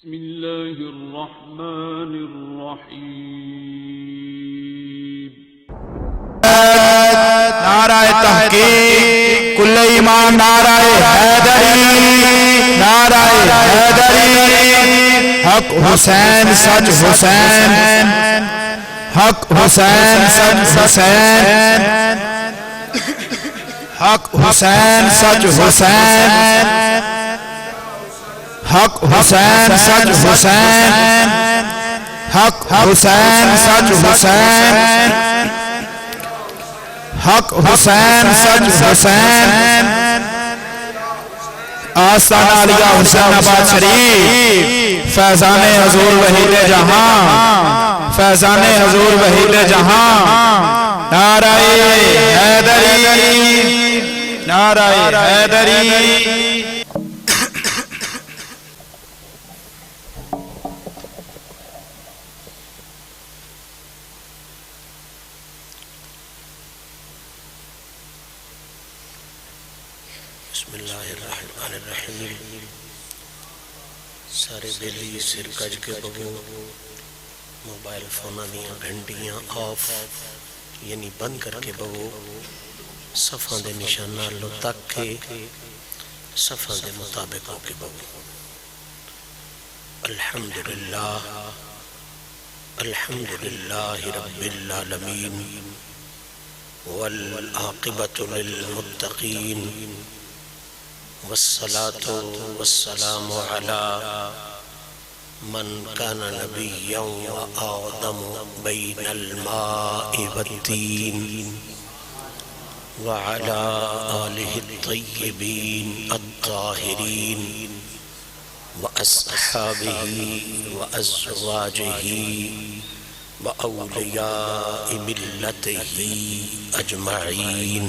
بسم الله الرحمن الرحيم. نعرہ تحقیق کل ایمان، نعرہ حیدری، نعرہ حیدری، حق حسین سچ حسین، حق حسین سچ حسین، حق حسین سچ حسین، حق حسین سچ حسین، حق حسین سچ حسین، حق حسین سچ حسین، آستانہ علیہ حسین آباد شریف، فیضان حضور وحید جہاں، فیضان حضور وحید جہاں، نعرہ حیدری، نعرہ حیدری. بسم اللہ الرحمن الرحیم. سارے بیلی سر کج کے بگو، موبائل فونہ دیاں گھنٹیاں آف یعنی بند کر کے بگو، صفحہ دے نشانہ لو تک کے صفحہ دے مطابق ہو کے بگو. الحمدللہ الحمدللہ رب العالمین والعاقبۃ للمتقین والصلاة والسلام على من كان نبيا وآدم بين الماء والدين وعلى آله الطيبين الطاهرين وأصحابه وأزواجه وأولياء ملته أجمعين.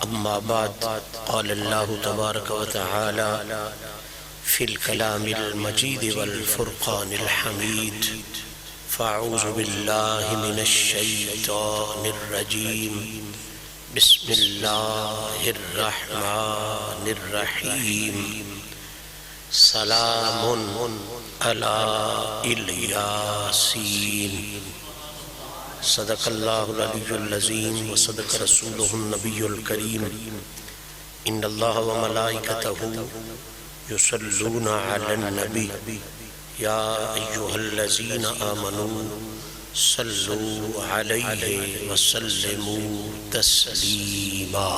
أما بعد، قال الله تبارك وتعالى في الكلام المجيد والفرقان الحميد: فأعوذ بالله من الشيطان الرجيم، بسم الله الرحمن الرحيم. سلام على الياسين. صدق اللہ العلی العظیم وصدق رسولہ النبی الکریم. ان اللہ وملائکتہ یصلون علی النبی یا ایہا الذین آمنوا صلوا علیہ وسلموا تسلیما.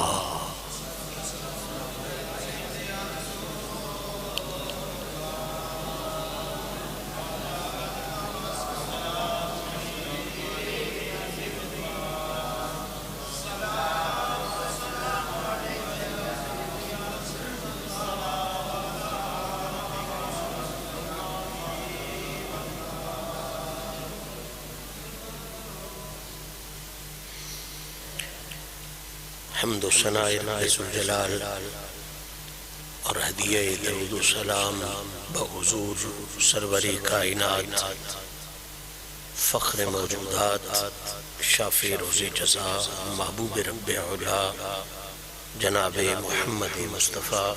حمد و ثناء رب ذوالجلال اور ہدیہ درود و سلام بحضور سرور کائنات، فخر موجودات، شافع روز جزا، محبوب رب علا جناب محمد مصطفیٰ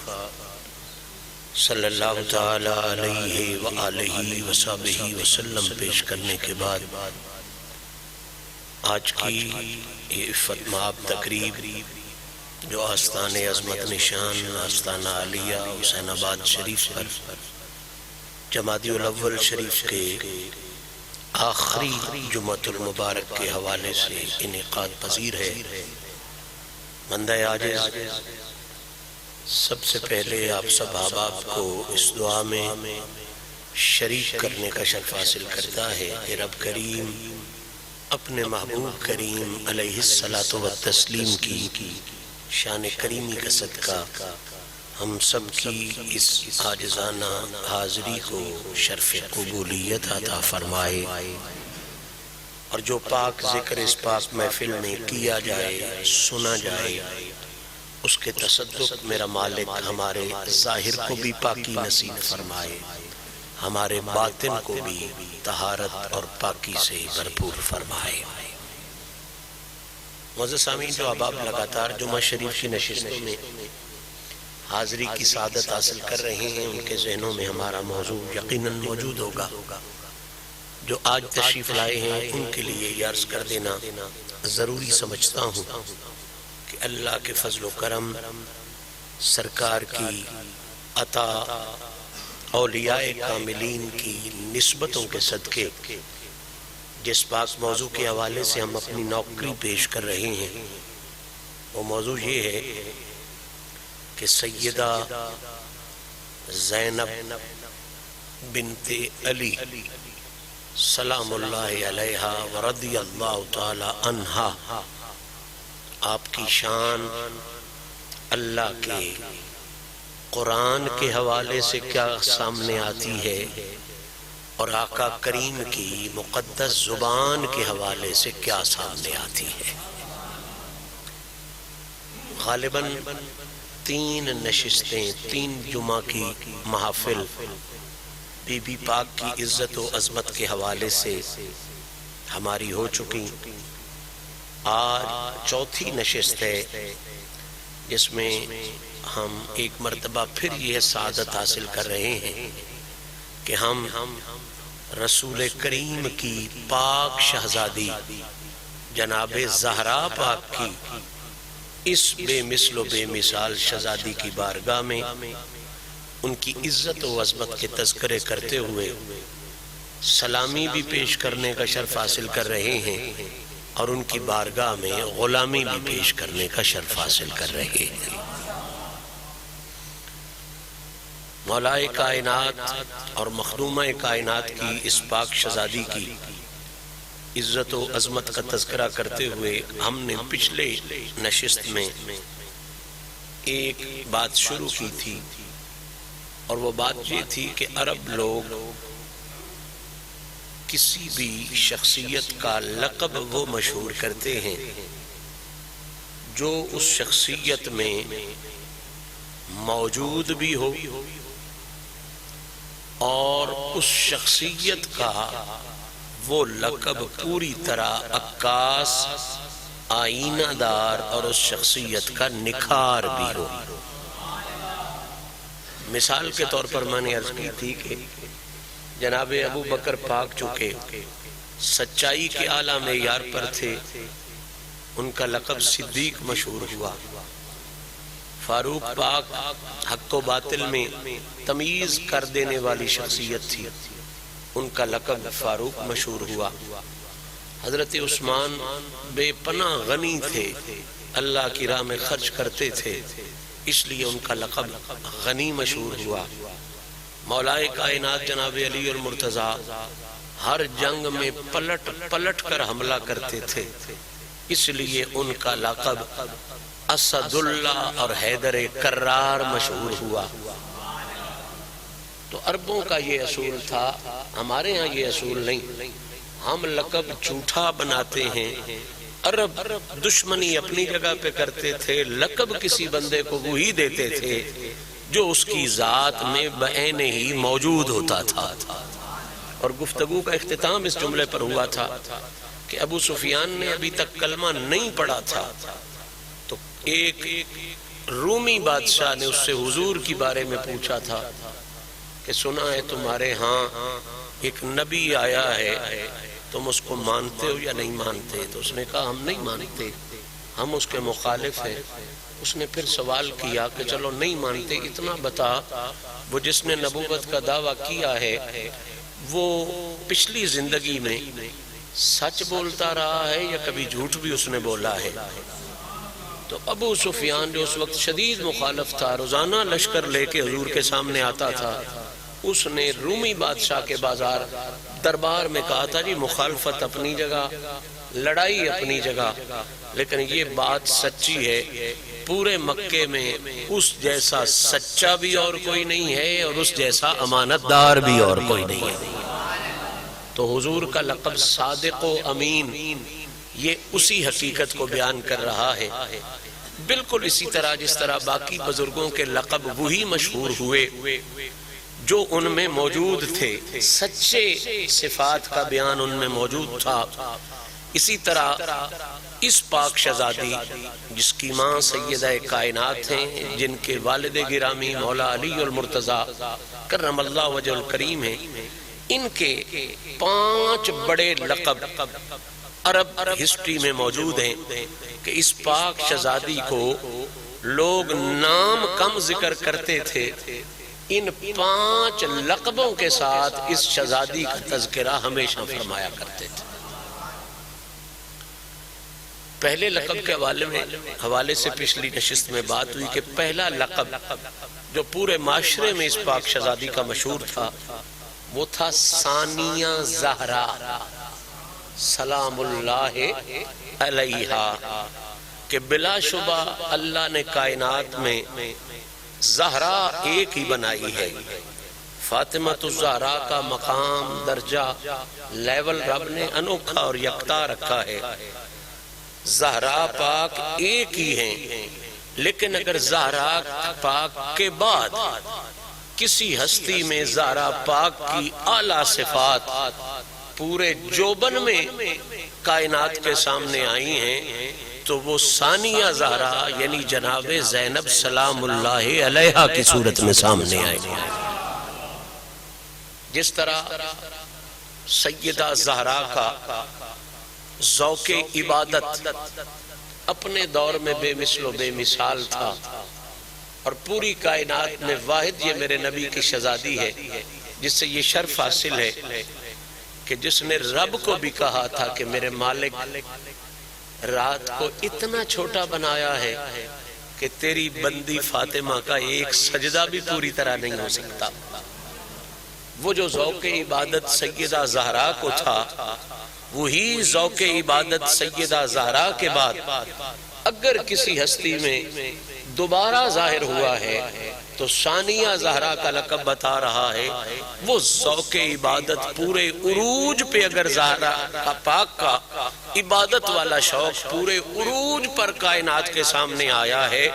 صلی اللہ تعالی علیہ وآلہ وصحبہ وسلم پیش کرنے کے بعد آج کی یہ عفت مآب تقریب جو آستان عظمت نشان آستانہ علیہ حسین آباد شریف پر جمادی الاول شریف کے آخری جمعۃ المبارک کے حوالے سے انعقاد پذیر ہے. بندہ عاجز سب سے پہلے آپ سب احباب کو اس دعا میں شریک کرنے کا شرف حاصل کرتا ہے کہ رب کریم اپنے محبوب کریم علیہ الصلاۃ والتسلیم کی شان کریمی کا صدقہ ہم سب کی اس عاجزانہ حاضری کو شرف قبولیت عطا فرمائے، اور جو پاک ذکر اس پاک محفل میں کیا جائے، سنا جائے، اس کے تصدق میرا مالک ہمارے ظاہر کو بھی پاکی نصیب فرمائے، ہمارے باطن کو بھی طہارت اور پاکی سے بھرپور فرمائے. معزز سامعین، جو احباب لگاتار جمعہ شریف کی نشستوں میں حاضری کی سعادت حاصل کر رہے ہیں، ان کے ذہنوں میں ہمارا موضوع یقیناً موجود ہوگا۔ جو آج تشریف لائے ہیں ان کے لیے یہ عرض کر دینا ضروری سمجھتا ہوں کہ اللہ کے فضل و کرم، سرکار کی عطا، اولیاء کاملین کی نسبتوں کے صدقے جس پاک موضوع کے حوالے سے ہم اپنی نوکری پیش کر رہے ہیں، وہ موضوع یہ ہے کہ سیدہ زینب بنت علی سلام اللہ علیہا ورضی اللہ تعالی عنہا، آپ کی شان اللہ کے قرآن کے حوالے سے کیا سامنے آتی ہے اور آقا کریم کی مقدس زبان کے حوالے سے کیا سامنے آتی ہے۔ غالباً 3 نشستیں، 3 جمعہ کی محافل بی بی پاک کی عزت و عظمت کے حوالے سے ہماری ہو چکی۔ آج 4تھی نشست ہے جس میں ہم ایک مرتبہ پھر یہ سعادت حاصل کر رہے ہیں کہ ہم رسول کریم کی پاک شہزادی جناب زہرا پاک کی اس بے مثل و بے مثال شہزادی کی بارگاہ میں ان کی عزت و عظمت کے تذکرے کرتے ہوئے سلامی بھی پیش کرنے کا شرف حاصل کر رہے ہیں اور ان کی بارگاہ میں غلامی بھی پیش کرنے کا شرف حاصل کر رہے ہیں۔ مولائے کائنات اور مخدومہ کائنات کی اس پاک شہزادی کی عزت و عظمت کا تذکرہ کرتے ہوئے ہم نے پچھلے نشست میں ایک بات شروع کی تھی، اور وہ بات یہ تھی کہ عرب لوگ کسی بھی شخصیت کا لقب وہ مشہور کرتے ہیں جو اس شخصیت میں موجود بھی ہو اور اس شخصیت کا وہ لقب پوری طرح عکاس، آئینہ دار اور اس شخصیت کا نکھار بھی ہو۔ مثال کے طور پر میں نے عرض کی تھی کہ جناب ابو بکر پاک چونکہ سچائی کے اعلیٰ معیار پر تھے، ان کا لقب صدیق مشہور ہوا۔ فاروق پاک حق و باطل میں تمیز کر دینے والی شخصیت تھی، ان کا لقب فاروق مشہور ہوا۔ حضرت عثمان بے پناہ غنی تھے، اللہ کی راہ میں خرچ کرتے تھے، اس لیے ان کا لقب غنی مشہور ہوا۔ مولائے کائنات جناب علی المرتضیٰ ہر جنگ میں پلٹ پلٹ کر حملہ کرتے تھے، اس لیے ان کا لقب اسد اللہ اور حیدر کرار مشہور ہوا۔ تو عربوں کا یہ اصول تھا، ہمارے ہاں یہ اصول نہیں، ہم لقب جھوٹا بناتے ہیں۔ عرب دشمنی اپنی جگہ پہ کرتے تھے، لقب کسی بندے کو وہی دیتے تھے جو اس کی ذات میں بعین ہی موجود ہوتا تھا۔ اور گفتگو کا اختتام اس جملے پر ہوا تھا کہ ابو سفیان نے ابھی تک کلمہ نہیں پڑھا تھا، تو ایک رومی بادشاہ نے اس سے حضور کی بارے میں پوچھا تھا کہ سنا ہے تمہارے ہاں ایک نبی آیا ہے، تم اس کو مانتے ہو یا نہیں مانتے؟ تو اس نے کہا ہم نہیں مانتے، ہم اس کے مخالف ہیں۔ اس نے پھر سوال کیا کہ چلو نہیں مانتے، اتنا بتا وہ جس نے نبوت کا دعویٰ کیا ہے وہ پچھلی زندگی میں سچ بولتا رہا ہے یا کبھی جھوٹ بھی اس نے بولا ہے؟ تو ابو سفیان جو اس وقت شدید مخالف تھا، روزانہ لشکر لے کے حضور کے سامنے آتا تھا، اس نے رومی بادشاہ کے بازار دربار میں کہا تھا جی مخالفت اپنی جگہ، لڑائی اپنی جگہ، لیکن یہ بات سچی ہے، پورے مکے میں اس جیسا سچا بھی اور کوئی نہیں ہے اور اس جیسا امانت دار بھی اور کوئی نہیں ہے۔ تو حضور کا لقب صادق و امین یہ اسی حقیقت کو بیان کر رہا ہے۔ بالکل اسی طرح جس طرح باقی بزرگوں کے لقب وہی مشہور ہوئے جو ان میں موجود تھے، سچے صفات کا بیان ان میں موجود تھا، اسی طرح اس پاک شہزادی جس کی ماں سیدہ کائنات ہیں، جن کے والد گرامی مولا علی المرتضیٰ کرم اللہ وجہ الکریم ہیں، ان کے 5 بڑے لقب عرب ہسٹری میں موجود ہیں کہ اس پاک شہزادی کو لوگ نام کم ذکر کرتے تھے، ان 5 لقبوں کے ساتھ اس شہزادی کا تذکرہ ہمیشہ فرمایا کرتے تھے۔ پہلے لقب کے حوالے سے پچھلی نشست میں بات ہوئی کہ پہلا لقب جو پورے معاشرے میں اس پاک شہزادی کا مشہور تھا وہ تھا ثانیہ زہرا سلام اللہ علیہا، کہ بلا شبہ اللہ نے کائنات میں زہرا ایک ہی بنائی ہے۔ فاطمہ الزہرا کا مقام، درجہ، لیول رب نے انوکھا اور یکتا رکھا ہے۔ زہرا پاک ایک ہی ہیں، لیکن اگر زہرا پاک کے بعد کسی ہستی میں زہرا پاک کی اعلیٰ صفات پورے جوبن میں کائنات کے سامنے آئی ہیں تو وہ ثانیہ زہرا یعنی جناب زینب سلام اللہ علیہا کی صورت میں سامنے آئی ہیں۔ جس طرح سیدہ زہرا کا ذوق عبادت اپنے دور میں بے مثل و بے مثال تھا، اور پوری کائنات میں واحد یہ میرے نبی کی شہزادی ہے جس سے یہ شرف حاصل ہے کہ جس نے رب کو بھی کہا تھا کہ میرے مالک رات کو اتنا چھوٹا بنایا ہے کہ تیری بندی فاطمہ کا ایک سجدہ بھی پوری طرح نہیں ہو سکتا۔ وہ جو ذوق عبادت سیدہ زہرا کو تھا، وہی ذوق عبادت سیدہ زہرا کے بعد اگر کسی ہستی میں دوبارہ ظاہر ہوا ہے تو ثانیہ زہرا کا لقب بتا رہا ہے۔ وہ ذوق عبادت پورے عروج پہ اگر زہرا کا پاک کا عبادت والا شوق پورے عروج پر کائنات کے سامنے آیا ہے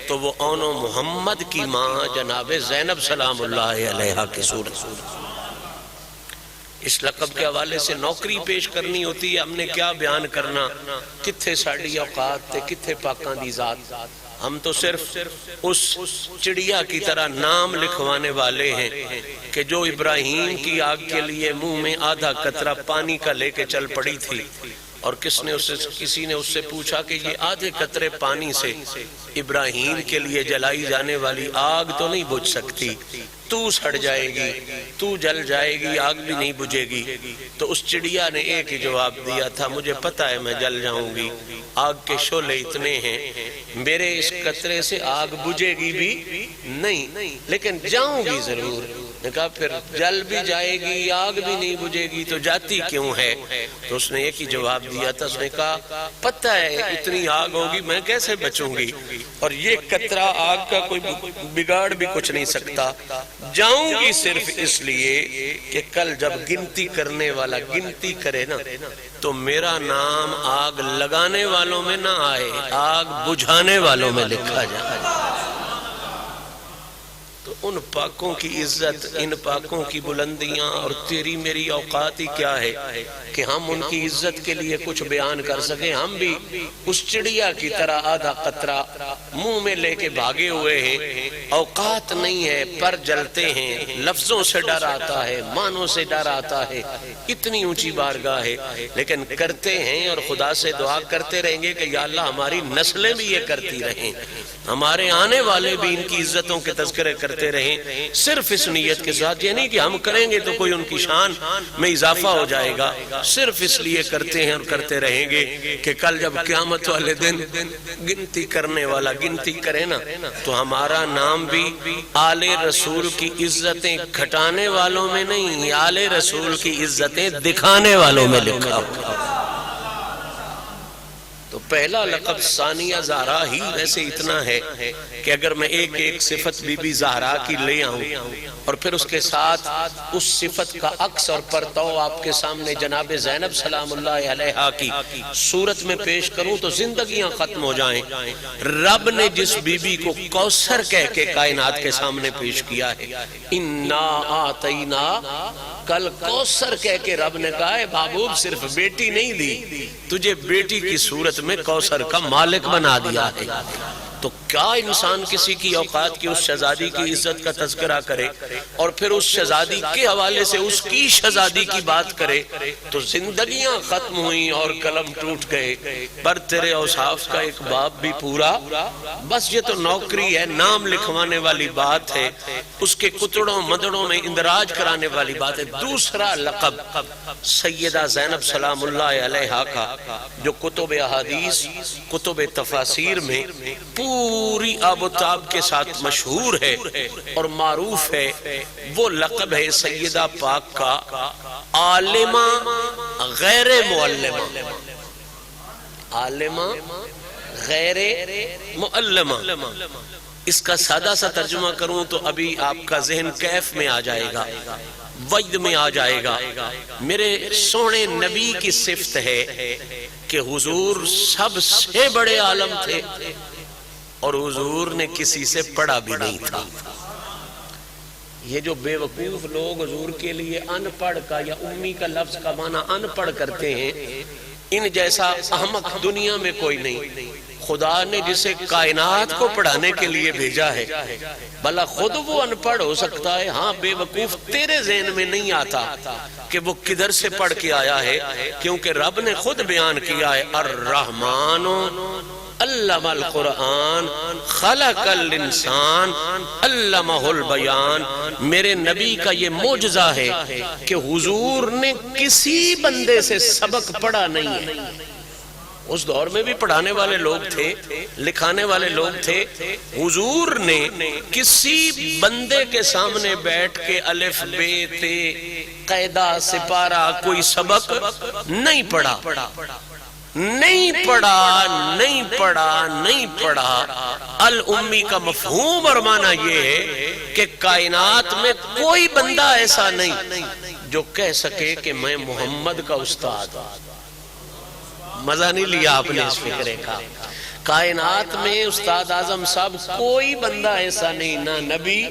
تو وہ اون و محمد کی ماں جناب زینب سلام اللہ علیہا کی صورت۔ اس لقب کے حوالے سے نوکری پیش کرنی ہوتی ہے، ہم نے کیا بیان کرنا، کتھے ساڑی اوقات تے کتھے پاکاں دی ذات۔ ہم تو صرف اس چڑیا کی طرح نام لکھوانے والے ہیں کہ جو ابراہیم کی آگ کے لیے منہ میں آدھا قطرہ پانی کا لے کے چل پڑی تھی، اور کسی نے اس سے پوچھا کہ یہ آدھے قطرے پانی سے ابراہیم کے لیے جلائی جانے والی آگ تو نہیں بجھ سکتی، تو سڑ جائے گی، تو جل جائے گی، آگ بھی نہیں بجھے گی۔ تو اس چڑیا نے ایک ہی جواب دیا تھا، مجھے پتا ہے میں جل جاؤں گی، آگ کے شعلے اتنے ہیں، میرے اس قطرے سے آگ بجھے گی بھی نہیں، لیکن جاؤں گی ضرور۔ نے کہا پھر جل بھی جائے گی، آگ بھی نہیں بجھے گی، تو جاتی کیوں ہے؟ تو اس نے ایک ہی جواب دیا تھا، اس نے کہا پتہ ہے اتنی آگ ہوگی میں کیسے بچوں گی، اور یہ قطرہ آگ کا کوئی بگاڑ بھی کچھ نہیں سکتا، جاؤں گی صرف اس لیے کہ کل جب گنتی کرنے والا گنتی کرے نا تو میرا نام آگ لگانے والوں میں نہ آئے، آگ بجھانے والوں میں لکھا جائے۔ تو ان پاکوں کی عزت، ان پاکوں کی بلندیاں اور تیری میری اوقات ہی کیا ہے کہ ہم ان کی عزت کے لیے کچھ بیان کر سکیں۔ ہم بھی اس چڑیا کی طرح آدھا قطرہ منہ میں لے کے بھاگے ہوئے ہیں، اوقات نہیں ہے، پر جلتے ہیں، لفظوں سے ڈر آتا ہے، معنوں سے ڈر آتا ہے، اتنی اونچی بارگاہ ہے، لیکن کرتے ہیں اور خدا سے دعا کرتے رہیں گے کہ یا اللہ ہماری نسلیں بھی یہ کرتی رہیں، ہمارے آنے والے بھی ان کی عزتوں کے تذکرے کرتے رہیں، صرف اس نیت کے ساتھ، یہ نہیں کہ ہم کریں گے تو کوئی ان کی شان میں اضافہ ہو جائے گا، صرف اس لیے کرتے ہیں اور کرتے رہیں گے کہ کل جب قیامت والے دن گنتی کرنے والا گنتی کرے نا تو ہمارا نام بھی آل رسول کی عزتیں گھٹانے والوں میں نہیں، آل رسول کی عزتیں دکھانے والوں میں لکھا ہوگا۔ تو پہلا لقب ثانیہ زہرا ہی ویسے اتنا ہے کہ اگر میں ایک ایک صفت بی بی زہرا کی لے آؤں اور پھر اس کے ساتھ اس صفت کا عکس اور پرتو آپ کے سامنے جناب زینب سلام اللہ علیہا کی صورت میں پیش کروں تو زندگیاں ختم ہو جائیں۔ رب نے جس بی بی کو کوثر کہہ کے کائنات کے سامنے پیش کیا ہے، اِنَّا آتَيْنَا کل کوثر کہہ کے رب نے کہا ہے محبوب صرف بیٹی نہیں دی، تجھے بیٹی کی صورت میں کوثر کا مالک بنا دیا ہے۔ تو کیا انسان کسی کی اوقات کی اس شہزادی کی عزت کا تذکرہ کرے اور پھر اس شہزادی کے حوالے سے اس کی شہزادی کی بات کرے تو زندگیاں ختم ہوئیں اور قلم ٹوٹ گئے۔ پر تیرے اوصاف کا ایک باب بھی پورا، بس یہ تو نوکری ہے، نام لکھوانے والی بات ہے، اس کے کتڑوں مدڑوں میں اندراج کرانے والی بات ہے۔ دوسرا لقب سیدہ زینب سلام اللہ علیہا کا جو کتب احادیث کتب تفاسیر میں پوری آب و تاب کے ساتھ مشہور ہے اور معروف ہے، وہ لقب ہے سیدہ پاک کا عالمہ غیر معلمہ، عالمہ غیر معلمہ۔ اس کا سادہ سا ترجمہ کروں تو ابھی آپ کا ذہن کیف میں آ جائے گا، وجد میں آ جائے گا۔ میرے سونے نبی کی صفت ہے کہ حضور سب سے بڑے عالم تھے اور حضور نے کسی سے پڑھا بھی نہیں تھا۔ یہ جو بے وقوف لوگ حضور کے لیے ان پڑھ کا یا امی کا لفظ کا معنی ان پڑھ کرتے ہیں، ان جیسا احمق دنیا میں کوئی نہیں۔ خدا نے جسے کائنات کو پڑھانے کے لیے بھیجا ہے، بھلا خود وہ ان پڑھ ہو سکتا ہے، ہاں بے وقوف تیرے ذہن میں نہیں آتا کہ وہ کدھر سے پڑھ کے آیا ہے، کیونکہ رب نے خود بیان کیا ہے الرحمن علم القرآن خلق الانسان علمہ البیان۔ میرے نبی کا یہ معجزہ ہے کہ حضور نے کسی بندے سے سبق پڑھا نہیں ہے۔ اس دور میں بھی پڑھانے والے لوگ تھے، لکھانے والے لوگ تھے، حضور نے کسی بندے کے سامنے بیٹھ کے الف بے تے قاعدہ سپارہ کوئی سبق نہیں پڑھا، نہیں پڑھا، نہیں پڑھا، نہیں پڑھا۔ الامی کا مفہوم اور معنی یہ ہے کہ کائنات میں کوئی بندہ ایسا نہیں جو کہہ سکے کہ میں محمد کا استاد ہوں۔ مزہ نہیں لیا آپ نے اس فکرے کا؟ کائنات میں استاد اعظم صاحب کوئی بندہ ایسا نہیں، نہ نبی،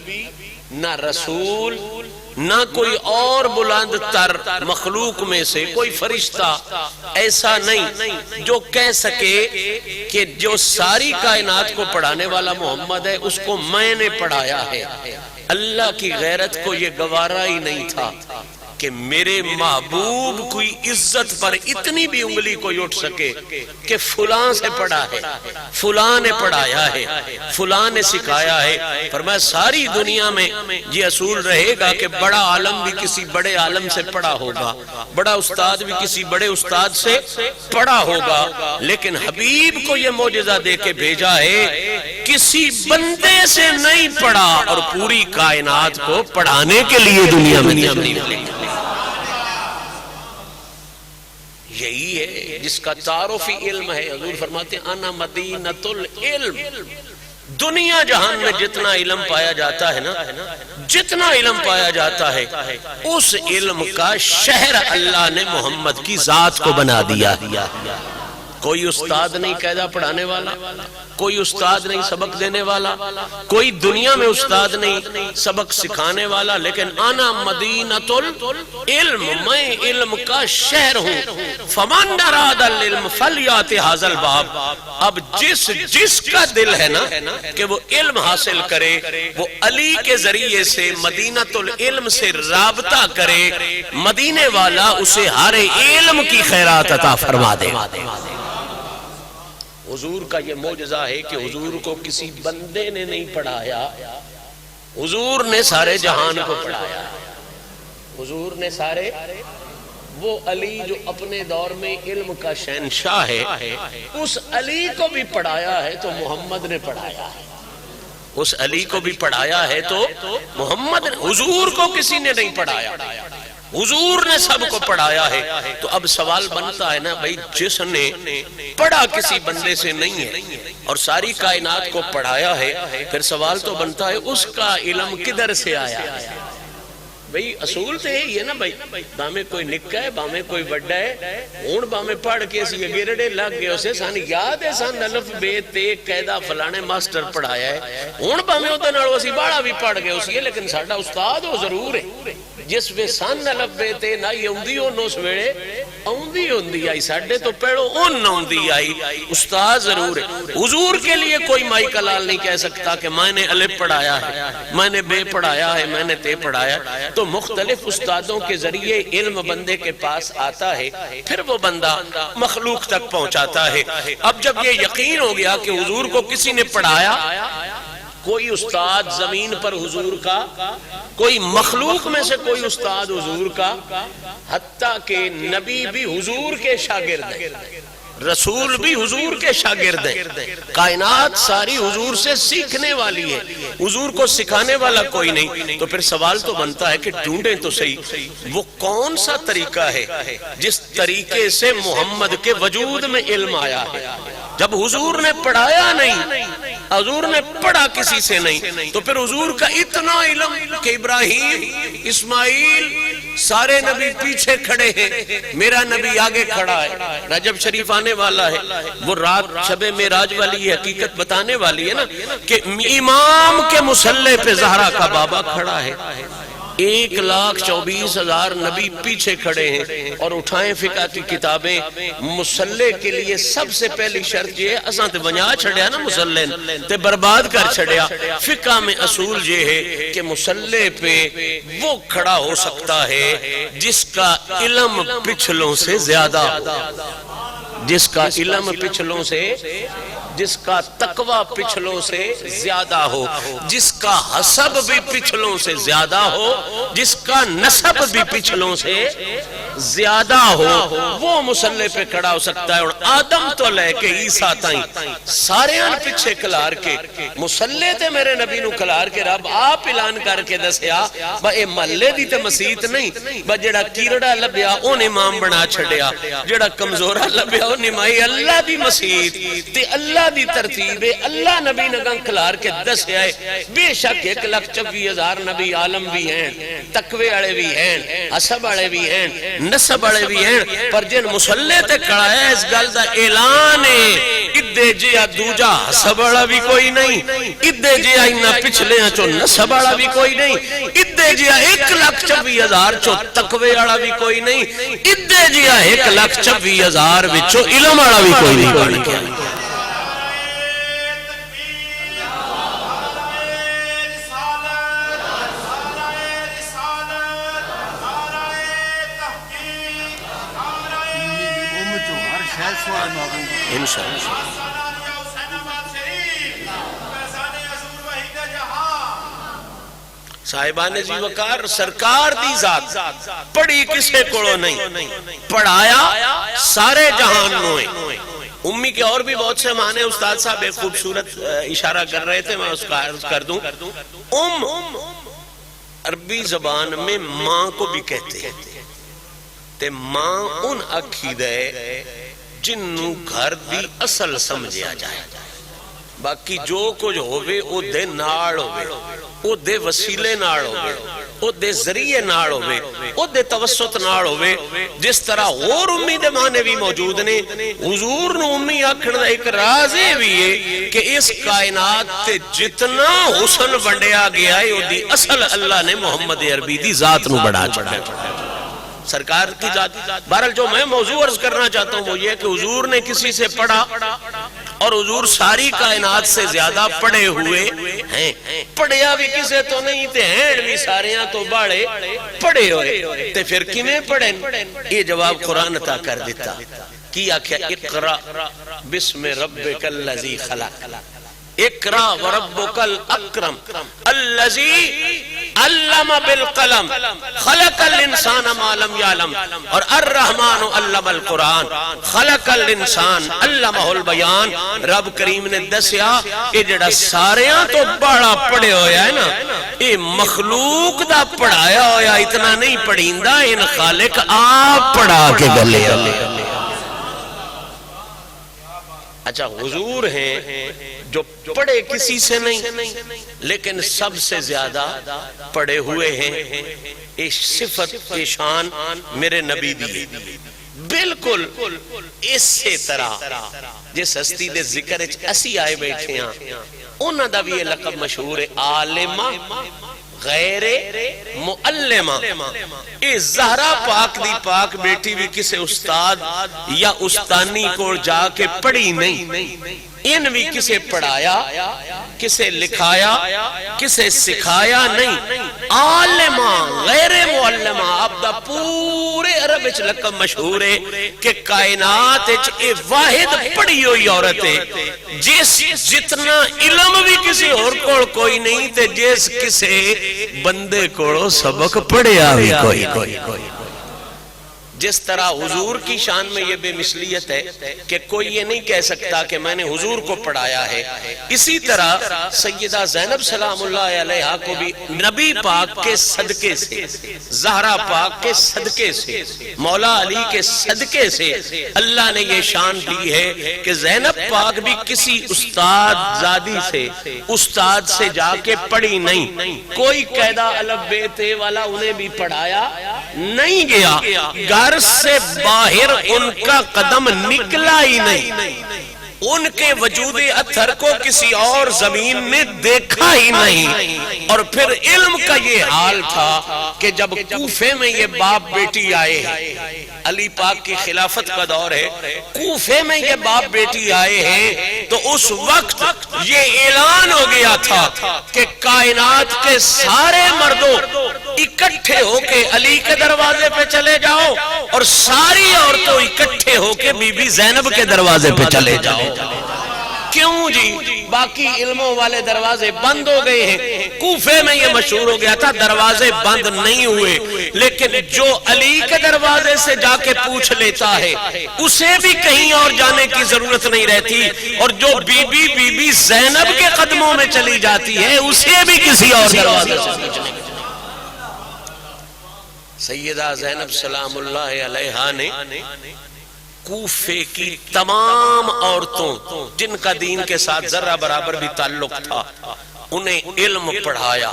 نہ رسول، نہ کوئی اور بلند تر مخلوق میں سے کوئی فرشتہ ایسا نہیں جو کہہ سکے کہ جو ساری کائنات کو پڑھانے والا محمد ہے اس کو میں نے پڑھایا ہے۔ اللہ کی غیرت کو یہ گوارا ہی نہیں تھا کہ میرے محبوب کوئی عزت پر اتنی بھی انگلی کوئی اٹھ سکے کہ فلاں سے پڑھا ہے، فلاں نے پڑھایا ہے، فلاں نے سکھایا ہے۔ فرمایا ساری دنیا میں یہ اصول رہے گا کہ بڑا عالم بھی کسی بڑے عالم سے پڑھا ہوگا، بڑا استاد بھی کسی بڑے استاد سے پڑھا ہوگا، لیکن حبیب کو یہ معجزہ دے کے بھیجا ہے کسی بندے سے نہیں پڑھا اور پوری کائنات کو پڑھانے کے لیے دنیا میں نہیں۔ یہی ہے جس کا تعارفی علم ہے۔ حضور فرماتے ہیں انا مدینۃ العلم۔ دنیا جہان میں جتنا علم پایا جاتا ہے نا، جتنا علم پایا جاتا ہے، اس علم کا شہر اللہ نے محمد کی ذات کو بنا دیا۔ کوئی استاد نہیں قاعدہ پڑھانے والا، کوئی استاد نہیں سبق دینے والا، کوئی دنیا میں استاد نہیں سبق سکھانے والا، لیکن انا مدینۃ العلم، میں علم کا شہر ہوں۔ فمن اراد العلم فلیات ھذا الباب۔ اب جس کا دل ہے نا کہ وہ علم حاصل کرے، وہ علی کے ذریعے سے مدینۃ العلم سے رابطہ کرے، مدینے والا اسے ہر علم کی خیرات عطا فرما دے۔ حضور کا یہ معجزہ ہے کہ حضور کو کسی بندے نے نہیں پڑھایا، حضور نے سارے جہان کو پڑھایا۔ حضور نے سارے، وہ علی جو اپنے دور میں علم کا شہنشاہ ہے، اس علی کو بھی پڑھایا ہے تو محمد نے پڑھایا ہے۔ اس علی کو بھی پڑھایا ہے تو محمد نے، حضور کو کسی نے نہیں پڑھایا، حضور نے سب کو پڑھایا ہے۔ تو اب سوال بنتا ہے نا بھائی، جس نے پڑھا کسی بندے سے نہیں ہے اور ساری کائنات کو پڑھایا ہے، پھر سوال تو بنتا ہے اس کا علم کدھر سے آیا ہے؟ بھئی اصول تے یہی ہے نا بھئی، بامیں کوئی نکا ہے بامیں کوئی بڑا ہے، ہون بامیں پڑھ کے اسی گرڑے لگ گئے اسے سان یاد ہے سان الف بے تے قیدہ فلانے ماسٹر پڑھایا ہے، ہون بامیں ہوتا نڑو اسی باڑا بھی پڑھ گئے اسی ہے، لیکن ساڑھا استاد ہو ضرور ہے جس وے سان الف بے تے نہ یہ اندی ہو نو سویڑے اوندی ہوندی آئی، ساڑھے تو پیڑو اون اوندی آئی، استاد ضرور ہے۔ حضور کے لیے کوئی مائی کلال نہیں کہہ سکتا کہ میں نے الف پڑھایا ہے، میں نے بے پڑھایا ہے، میں نے تے پڑھایا ہے، تو مختلف استادوں کے ذریعے علم بندے کے پاس آتا ہے، پھر وہ بندہ مخلوق تک پہنچاتا ہے۔ اب جب یہ یقین ہو گیا کہ حضور کو کسی نے پڑھایا، کوئی استاد زمین پر حضور کا، کوئی مخلوق میں سے کوئی استاد حضور کا، حتیٰ کہ نبی بھی حضور کے شاگرد ہیں، رسول بھی حضور کے شاگرد ہیں، کائنات ساری حضور سے سیکھنے والی ہے، حضور کو سکھانے والا کوئی نہیں۔ تو پھر سوال تو بنتا ہے کہ ڈھونڈیں تو صحیح وہ کون سا طریقہ ہے جس طریقے سے محمد کے وجود میں علم آیا ہے۔ جب حضور نے پڑھایا نہیں، حضور نے پڑھا کسی سے نہیں، تو پھر حضور کا اتنا علم کہ ابراہیم، اسماعیل، سارے نبی پیچھے کھڑے ہیں، میرا نبی آگے کھڑا ہے۔ رجب شریف آنے والا ہے، وہ رات شب معراج والی حقیقت بتانے والی ہے نا کہ امام کے مصلی پہ زہرا کا بابا کھڑا ہے، 1,24,000 نبی پیچھے کھڑے ہیں، اور اٹھائیں فقہ کی کتابیں، مصلی کے لیے سب سے پہلی شرط یہ ہے، اساں تے ونجا چھڑیا نا مصلی تے برباد کر چھڑیا۔ فقہ میں اصول یہ ہے کہ مصلی پہ وہ کھڑا ہو سکتا ہے جس کا علم پچھلوں سے زیادہ، جس کا علم پچھلوں سے، جس کا تقوی پچھلوں سے زیادہ ہو، جس کا حسب بھی پچھلوں سے زیادہ ہو، جس کا نسب بھی پچھلوں سے زیادہ ہو، وہ مصلی پہ کھڑا ہو سکتا ہے۔ اور آدم تو لے کے عیسیٰ تائیں سارے ان پیچھے کھلار کے مصلی تے میرے نبی نو کھلار کے رب آپ اعلان کر کے دسیا با اے محلے دی تے مسیت نہیں، با جڑا کیرڑا لبیا اون امام بنا چھڑیا، جڑا کمزورا لبیا اون نمائی اللہ دی مسیت تے اللہ دی ترتیب ہے، اللہ نبی نگاں کھلار کے دسیا ہے۔ بے شک 1,24,000 نبی عالم بھی ہیں، تقوی والے بھی ہیں، حسب والے بھی ہیں، نسب والے بھی ہیں، پر جن مصلی تے کھڑا ہے اس گل دا اعلان ہے ادے جیا دوجا حسب والا بھی کوئی نہیں، ادے جیا انہاں پچھلیاں چو نسب والا بھی کوئی نہیں، ادے جیا 1,24,000 چو تقوی والا بھی کوئی نہیں، ادے جیا 1,24,000 وچوں علم والا بھی کوئی نہیں بن گیا۔ انشاءاللہ صاحبان جی وقار سرکار دی ذات پڑھی کسے کوڑو نہیں، پڑھایا سارے جہان نوئے۔ امی کے اور بھی بہت سے معنی استاد صاحب ایک خوبصورت اشارہ کر رہے تھے، میں اس کا عرض کر دوں۔ عربی زبان میں ماں کو بھی کہتے ہیں، تے ماں ان عقیدہ جنوں گھر دی اصل سمجھیا جائے، باقی جو کچھ ہوئے او دے ناڑ ہوئے، او دے وسیلے ناڑ ہوئے، او دے ذریعے ناڑ ہوئے، او دے توسط ناڑ ہوئے۔ جس طرح اور امی دے معنی بھی موجود نے، حضور نو امی آکھن دا ایک رازے بھی ہے کہ اس کائنات تے جتنا حسن بنڈیا گیا ہے او دی اصل اللہ نے محمد عربی دی ذات نو بڑھا چڑھا سرکار کی ذات۔ بہرحال جو میں موضوع عرض کرنا چاہتا ہوں وہ یہ کہ حضور نے کسی سے پڑھا، اور حضور ساری کائنات سے زیادہ پڑھے ہوئے ہیں، پڑھیا بھی کسے تو نہیں تے ہیں بھی ساریاں تو باڑے پڑھے ہوئے، تے پھر کیویں پڑھیں؟ یہ جواب قرآن عطا کر دیتا کیا کہ اقرا بسم ربک الذی خلق، اقرا وربک الاکرم الذی علم بالقلم خلق الانسان ما لم يعلم، اور الرحمن علم القرآن خلق الانسان علمہ البیان۔ رب کریم نے دسیا کہ جڑا ساریاں تو بڑا پڑھے ہویا ہے نا، یہ مخلوق دا پڑھایا ہویا اتنا نہیں پڑھیندہ، ان خالق آپ پڑھا کے گلے اچھا حضور ہیں جو پڑھے کسی سے نہیں لیکن سب سے زیادہ پڑھے ہوئے ہیں. اس صفت شان میرے نبی دی بالکل اسی طرح جس ہستی دے ذکر اسی آئے بیٹھے ہیں انہاں دا بھی یہ لقب مشہور ہے عالمہ غیر معلمہ. اے زہرا پاک دی پاک بیٹی بھی کسے استاد یا استانی کو جا کے پڑھی نہیں, ان بھی کسے پڑھایا کسے لکھایا کسے سکھایا نہیں. عالمہ غیر معلمہ اب دا پورے عرب اچ لقب مشہور ہے کہ کائنات اچ اے واحد پڑھی ہوئی عورت ہے جس جتنا علم بھی کسی اور کوڑ کوئی نہیں تے جس کسے بندے کوڑو سبق پڑھیا بھی کوئی. جس طرح حضور کی شان میں یہ بے مثلیت ہے کہ کوئی یہ نہیں کہہ سکتا کہ میں نے حضور کو پڑھایا ہے, اسی طرح سیدہ زینب سلام اللہ علیہا کو بھی نبی پاک کے صدقے سے, زہرا پاک کے صدقے سے, مولا علی کے صدقے سے اللہ نے یہ شان دی ہے کہ زینب پاک بھی کسی استاد زادی سے استاد سے جا کے پڑھی نہیں, کوئی قاعدہ الف بے تے والا انہیں بھی پڑھایا نہیں گیا, گھر سے باہر ان کا قدم نکلا ہی نہیں, ان کے وجود اثر کو کسی اور زمین میں دیکھا ہی نہیں. اور پھر علم کا یہ حال تھا کہ جب کوفے میں یہ باپ بیٹی آئے ہیں, علی پاک کی خلافت کا دور ہے, کوفے میں یہ باپ بیٹی آئے ہیں تو اس وقت یہ اعلان ہو گیا تھا کہ کائنات کے سارے مردوں اکٹھے ہو کے علی کے دروازے پہ چلے جاؤ اور ساری عورتوں اکٹھے ہو کے بی بی زینب کے دروازے پہ چلے جاؤ. کیوں جی؟ باقی علموں والے دروازے بند ہو گئے ہیں. کوفے میں یہ مشہور ہو گیا تھا دروازے بند نہیں ہوئے, لیکن جو علی کے دروازے سے جا کے پوچھ لیتا ہے اسے بھی کہیں اور جانے کی ضرورت نہیں رہتی, اور جو بی بی زینب کے قدموں میں چلی جاتی ہے اسے بھی کسی اور دروازے سے پوچھنے کی. سیدہ زینب سلام اللہ علیہا نے کوفے کی تمام عورتوں جن کا دین کے ساتھ ذرہ برابر بھی تعلق تھا انہیں علم پڑھایا,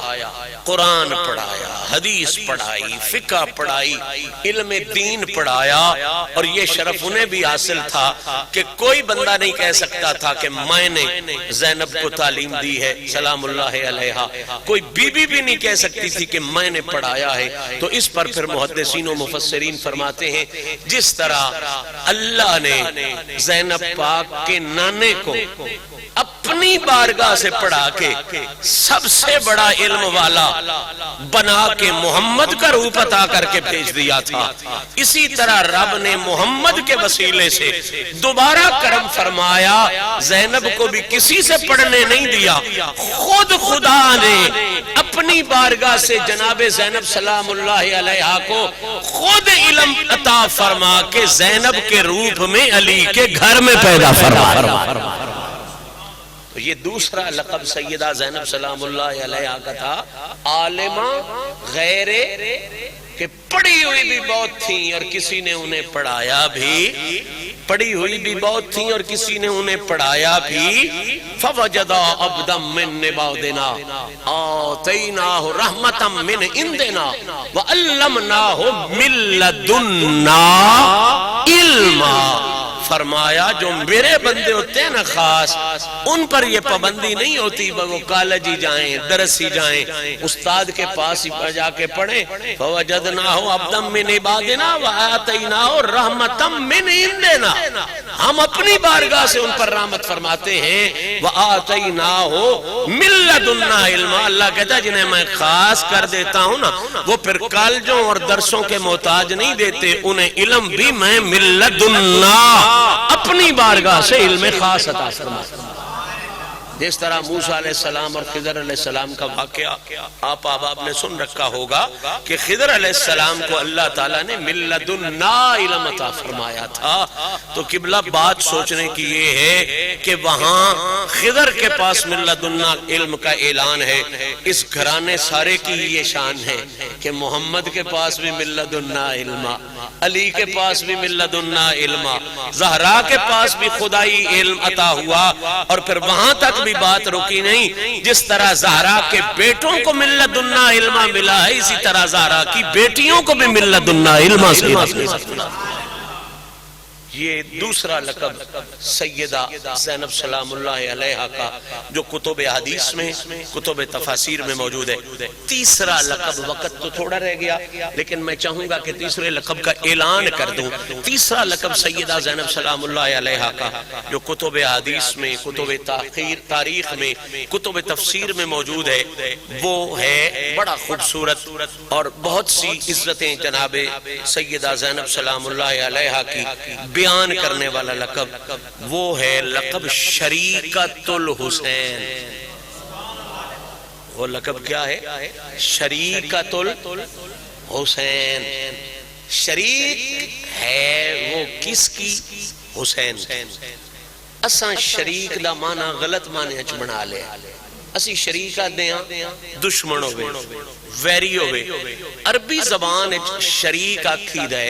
قرآن پڑھایا, حدیث پڑھائی, فقہ پڑھائی, علم دین پڑھایا. اور یہ شرف انہیں بھی حاصل تھا کہ کوئی بندہ نہیں کہہ سکتا تھا کہ میں نے زینب کو تعلیم دی ہے سلام اللہ علیہا, کوئی بی بی بھی نہیں کہہ سکتی تھی کہ میں نے پڑھایا ہے. تو اس پر پھر محدثین و مفسرین فرماتے ہیں جس طرح اللہ نے زینب پاک کے نانے کو اپنی بارگاہ سے پڑھا کے سب سے بڑا علم والا بنا کے محمد کا روپ عطا کر کے بھیج دیا تھا, اسی طرح رب نے محمد کے وسیلے سے دوبارہ کرم فرمایا, زینب کو بھی کسی سے پڑھنے نہیں دیا, خود خدا نے اپنی بارگاہ سے جناب زینب سلام اللہ علیہا کو خود علم عطا فرما کے زینب کے روپ میں علی کے گھر میں پیدا فرما. یہ دوسرا لقب سیدہ زینب سلام اللہ علیہا کا تھا عالمہ غیر, کہ پڑھی ہوئی بھی بہت تھیں اور کسی نے انہیں پڑھایا بھی, پڑھی ہوئی بھی بہت تھیں اور کسی نے انہیں پڑھایا بھی. فوجدا عبدا من عبادنا آتیناہ رحمتا من عندنا وعلمناہ من لدنا علما. فرمایا جو میرے بندے ہوتے ہیں نا خاص, ان پر یہ پابندی نہیں ہوتی وہ کالجی جائیں درسی جائیں استاد کے پاس ہی جا کے پڑھیں. فوجدناہ عبدا من عبادنا وآتیناہ رحمتا من عندنا, ہم اپنی بارگاہ سے ان پر رحمت فرماتے ہیں. وآتیناہ من لدنا علما, اللہ کہتا ہے جنہیں میں خاص کر دیتا ہوں نا وہ پھر کالجوں اور درسوں کے محتاج نہیں دیتے, انہیں علم بھی میں من لدنا اپنی بارگاہ سے علم خاص عطا فرماتا ہوں. جس طرح موسیٰ علیہ السلام اور خضر علیہ السلام کا واقعہ آپ احباب نے سن رکھا ہوگا کہ خضر علیہ السلام کو اللہ تعالیٰ نے من لدنا علم عطا فرمایا تھا. تو قبلہ بات سوچنے کی یہ ہے کہ وہاں خضر کے پاس من لدنا علم کا اعلان ہے. اس گھرانے سارے کی یہ شان ہے کہ محمد کے پاس بھی من لدنا علم، علی کے پاس بھی من لدنا علم، زہرا کے پاس بھی خدائی علم عطا ہوا. اور پھر وہاں تک بھی بات رکی نہیں، جس طرح زہرا کے بیٹوں کو من لدنا علم ملا ہے اسی طرح زہرا کی بیٹیوں کو بھی من لدنا علم سے. یہ دوسرا لقب سیدہ زینب سلام اللہ علیہا کا جو کتب حدیث میں کتب تفاسیر میں موجود ہے. تیسرا لقب، وقت تو تھوڑا رہ گیا لیکن میں چاہوں گا کہ تیسرے لقب کا اعلان کر دوں. تیسرا لقب سیدہ زینب سلام اللہ علیہا کا جو کتب حدیث میں، کتب تاریخ میں، کتب تفسیر میں موجود ہے، وہ ہے بڑا خوبصورت اور بہت سی عزتیں جناب سیدہ زینب سلام اللہ علیہا کی بیان کرنے والا لقب. وہ ہے لقب شریکۃ الحسین. وہ لقب کیا ہے؟ شریکۃ الحسین. شریک ہے وہ کس کی؟ حسین. اساں شریک دا معنی غلط معنی اچ بنا لے. اسی شریک دیاں دشمن ہوئے، ویری ہوئے. عربی زبان اچ شریک آکھی دے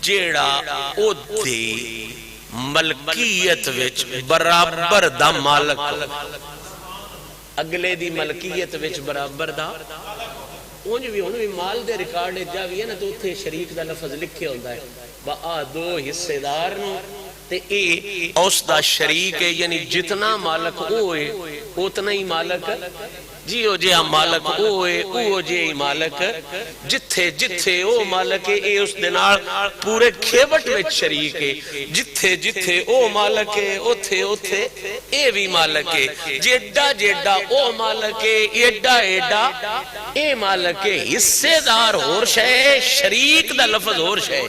جیڑا او دی ملکیت وچ برابر دا مالک، اگلے دی ملکیت وچ برابر دا. انج بھی مال دے ریکارڈ جاوی ہے نا تو اتھے شریک دا لفظ لکھے ہوتا ہے با دو حصے دار نو تے اے اس دا شریک ہے، یعنی جتنا مالک ہوئے اتنا ہی مالک جیو جے مالک اوے او جے مالک جتھے جتھے او مالک اے اس دنال پورے کھیوٹ وچ شریک ہے. جتھے جتھے او مالک ہے اوتھے اوتھے اے بھی مالک ہے. جیڈا جیڈا او مالک ہے ایڈا ایڈا اے مالک ہے. حصے دار اور شے، شریک دا لفظ اور شے.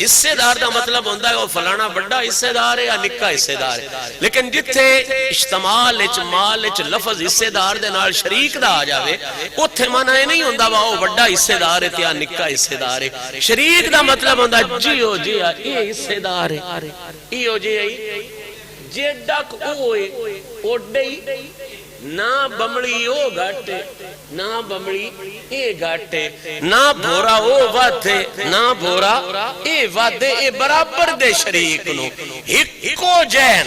حصے دار دا مطلب ہوندا ہے او فلانا بڑا حصے دار ہے یا نکا حصے دار ہے، لیکن جتھے اشتمال وچ مال وچ لفظ حصے دار دے نال شریک دا آ جاوے اوتھے معنی اے نہیں ہوندا وا او بڑا حصے دار ہے یا نکا حصے دار ہے. شریک دا مطلب ہوندا جیو جی اے حصے دار ہے، ایو جی جیڈا اوے اوڈے نہ بمڑی او گھٹے نہ بمڑی اے گھٹے، نہ بھورا او وادھے نہ بھورا اے وادھے. اے برابر دے شریک نو ہکو جین.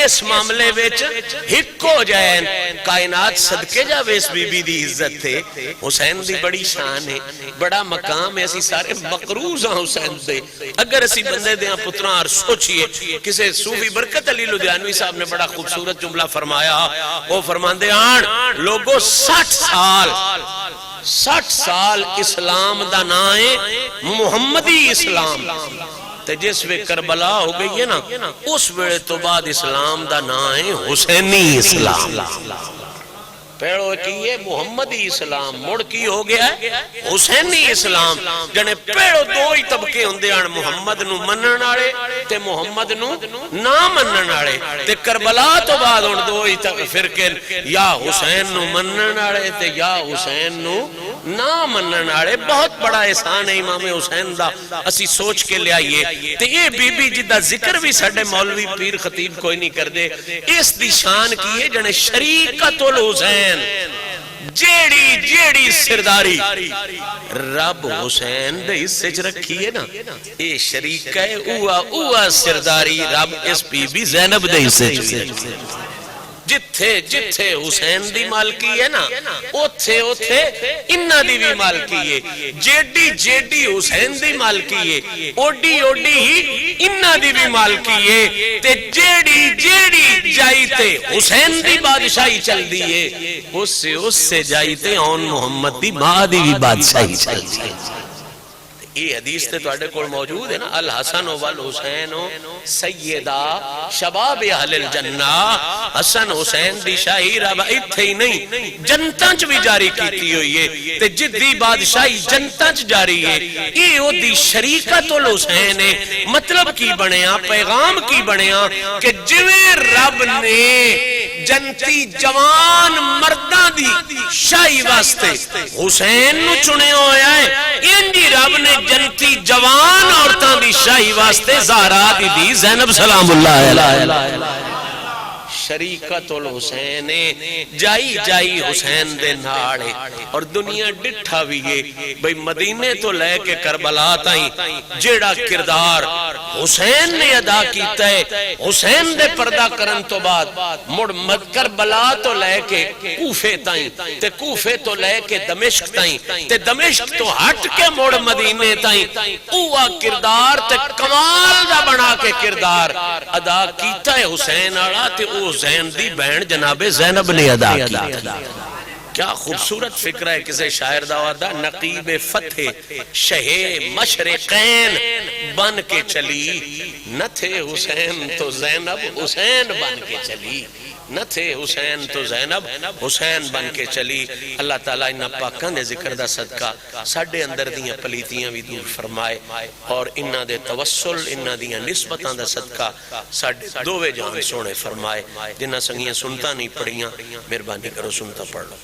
اس معاملے وچ ہکو جین. کائنات صدقے جاوے اس بی بی دی عزت تھے. حسین دی بڑی شان ہے، بڑا مقام ہے. اسی سارے مقروض ہیں حسین دے. اگر اسی بندے دیاں پتراں اور سوچئے کسے صوفی برکت علی لدھیانوی صاحب نے بڑا خوبصورت جملہ فرمایا. وہ فرماندے آن لوگوں 60 سال اسلام دا نائے محمدی اسلام تے جس وے کربلا ہو گئی ہے نا اس ویڑے تو بعد اسلام دا نائے حسینی اسلام. پیڑو کیے محمدی اسلام مڑ کی ہو گیا ہے حسینی اسلام. جنے پیڑو دو ہی طبقے ہوندے ہیں، محمد نو منن والے تے محمد نو نہ منن والے. تے کربلا تو بعد ہن دو ہی فرقے، یا حسین نو منن والے تے یا حسین نو نہ منن والے. بہت بڑا احسان ہے امام حسین دا، اسی سوچ کے لے آئیے. تے یہ بی بی جدا ذکر بھی ساڈے مولوی پیر خطیب کوئی نہیں کر دے. اس دی شان کی ہے جنے شریکۃ الحسین. جیڑی جیڑی سرداری رب حسین دے حصے چ رکھی ہے نا اے شریک ہے اوہ سرداری رب اس بی بی زینب دے حصے چ. جتھے جتھے حسین دی مالکی ہے نا اوتھے اوتھے انہاں دی بھی مالکی ہے. جیڈی جیڈی حسین دی مالکی ہے اوڈی اوڈی ہی انہاں دی بھی مالکی ہے. تے جیڑی جیڑی جائی تے حسین دی بادشاہی چل دی ہے اس سے جائی تے اون محمد دی ماں دی بھی بادشاہی چل دی ہے. یہ حدیث تے توڑے کول موجود ہے نا الحسن والحسین سیدہ شباب اہل الجنہ. حسن حسین دی شاہی رب اتھے ہی نہیں جنتاں چ بھی جاری کیتی ہوئی ہے تے جدی بادشاہی جنتاں چ جاری ہے. یہ او دی شریکۃ الحسین ہے. مطلب کی بنیا پیغام کی بنیا کہ جویں رب نے جنتی جوان مرداں دی شاہی واسطے حسین نو چنے ہویا ہے، انجی رب نے جنتی جوان عورتاں دی شاہی واسطے زہرا بی بی زینب سلام اللہ علیہ شریکت الحسین جائی جائی حسین دے ناڑے، اور دنیا ڈٹھا بھی ہے بھئی مدینے تو لے کے کربلا تائیں جیڑا کردار حسین نے ادا کیتا ہے، حسین دے پردہ کرن تو بعد مڑ کربلا تو لے کے کوفے تائیں، تے کوفے تو لے کے دمشق تائیں، تے دمشق تو ہٹ کے مڑ مدینے تائیں، اوہ کردار تے کمال دا بنا کے کردار ادا کیتا ہے حسین آڑا، تے اوہ زین دی بہن جناب زینب نے ادا کیا۔ کیا خوبصورت فکر ہے کسی شاعر دا وعدہ، نقیب فتح شہ مشرقین بن کے چلی، نہ تھے حسین تو زینب حسین بن کے چلی، نہ تھے حسین تو زینب حسین بن کے چلی۔ اللہ تعالیٰ انہا پاکاں دے ذکر دا صدقہ ساڑھے اندر دیاں پلیتیاں بھی دور فرمائے، اور انہا دے توسل انہا دیاں نسبتاں دا صدقہ ساڑھے دووے جہان سونے فرمائے۔ جنہا سنگیاں سنتا نہیں پڑھیاں، مہربانی کرو سنتا پڑھ لو۔